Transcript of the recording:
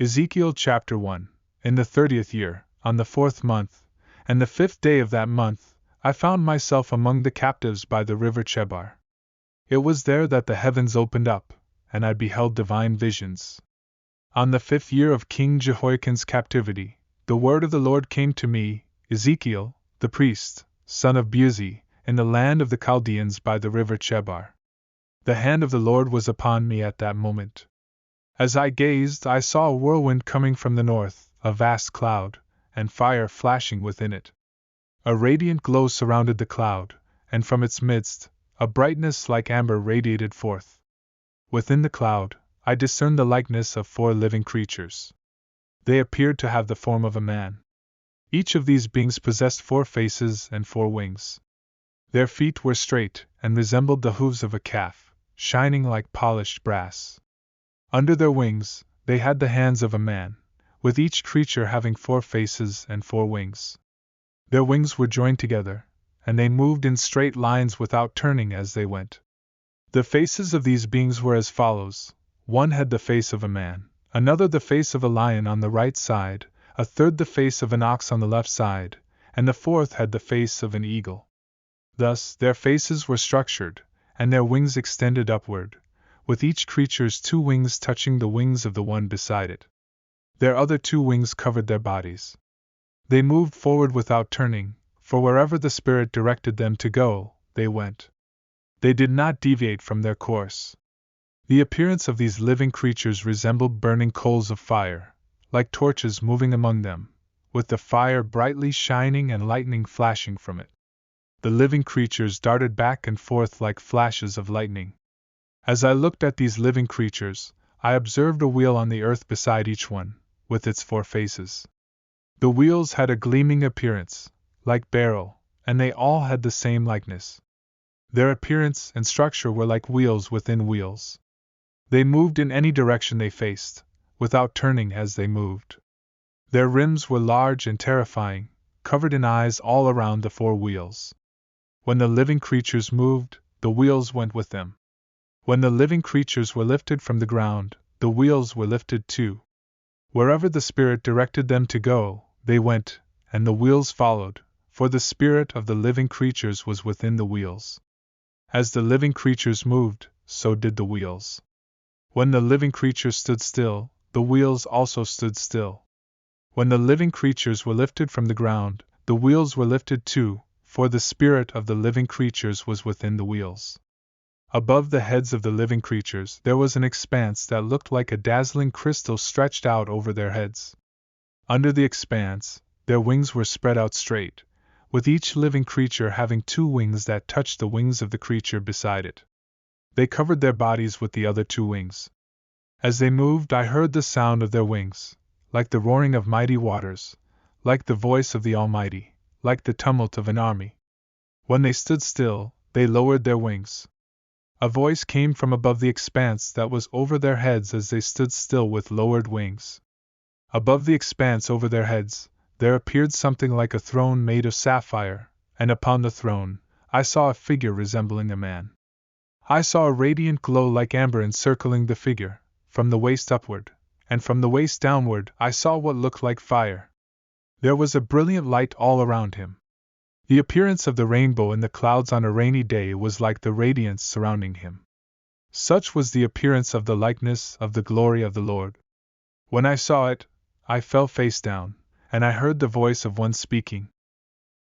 Ezekiel Chapter 1. In the 30th year, on the 4th month, and the 5th day of that month, I found myself among the captives by the river Chebar. It was there that the heavens opened up, and I beheld divine visions. On the 5th year of King Jehoiachin's captivity, the word of the Lord came to me, Ezekiel, the priest, son of Buzi, in the land of the Chaldeans by the river Chebar. The hand of the Lord was upon me at that moment. As I gazed, I saw a whirlwind coming from the north, a vast cloud, and fire flashing within it. A radiant glow surrounded the cloud, and from its midst, a brightness like amber radiated forth. Within the cloud, I discerned the likeness of 4 living creatures. They appeared to have the form of a man. Each of these beings possessed 4 faces and 4 wings. Their feet were straight and resembled the hooves of a calf, shining like polished brass. Under their wings, they had the hands of a man, with each creature having 4 faces and 4 wings. Their wings were joined together, and they moved in straight lines without turning as they went. The faces of these beings were as follows: one had the face of a man, another the face of a lion on the right side, a third the face of an ox on the left side, and the fourth had the face of an eagle. Thus, their faces were structured, and their wings extended upward, with each creature's 2 wings touching the wings of the one beside it. Their other 2 wings covered their bodies. They moved forward without turning, for wherever the Spirit directed them to go, they went. They did not deviate from their course. The appearance of these living creatures resembled burning coals of fire, like torches moving among them, with the fire brightly shining and lightning flashing from it. The living creatures darted back and forth like flashes of lightning. As I looked at these living creatures, I observed a wheel on the earth beside each one, with its 4 faces. The wheels had a gleaming appearance, like beryl, and they all had the same likeness. Their appearance and structure were like wheels within wheels. They moved in any direction they faced, without turning as they moved. Their rims were large and terrifying, covered in eyes all around the 4 wheels. When the living creatures moved, the wheels went with them. When the living creatures were lifted from the ground, the wheels were lifted too. Wherever the Spirit directed them to go, they went, and the wheels followed, for the spirit of the living creatures was within the wheels. As the living creatures moved, so did the wheels. When the living creatures stood still, the wheels also stood still. When the living creatures were lifted from the ground, the wheels were lifted too, for the spirit of the living creatures was within the wheels. Above the heads of the living creatures there was an expanse that looked like a dazzling crystal stretched out over their heads. Under the expanse, their wings were spread out straight, with each living creature having 2 wings that touched the wings of the creature beside it. They covered their bodies with the other 2 wings. As they moved, I heard the sound of their wings, like the roaring of mighty waters, like the voice of the Almighty, like the tumult of an army. When they stood still, they lowered their wings. A voice came from above the expanse that was over their heads as they stood still with lowered wings. Above the expanse over their heads, there appeared something like a throne made of sapphire, and upon the throne, I saw a figure resembling a man. I saw a radiant glow like amber encircling the figure, from the waist upward, and from the waist downward I saw what looked like fire. There was a brilliant light all around him. The appearance of the rainbow in the clouds on a rainy day was like the radiance surrounding him. Such was the appearance of the likeness of the glory of the Lord. When I saw it, I fell face down, and I heard the voice of one speaking,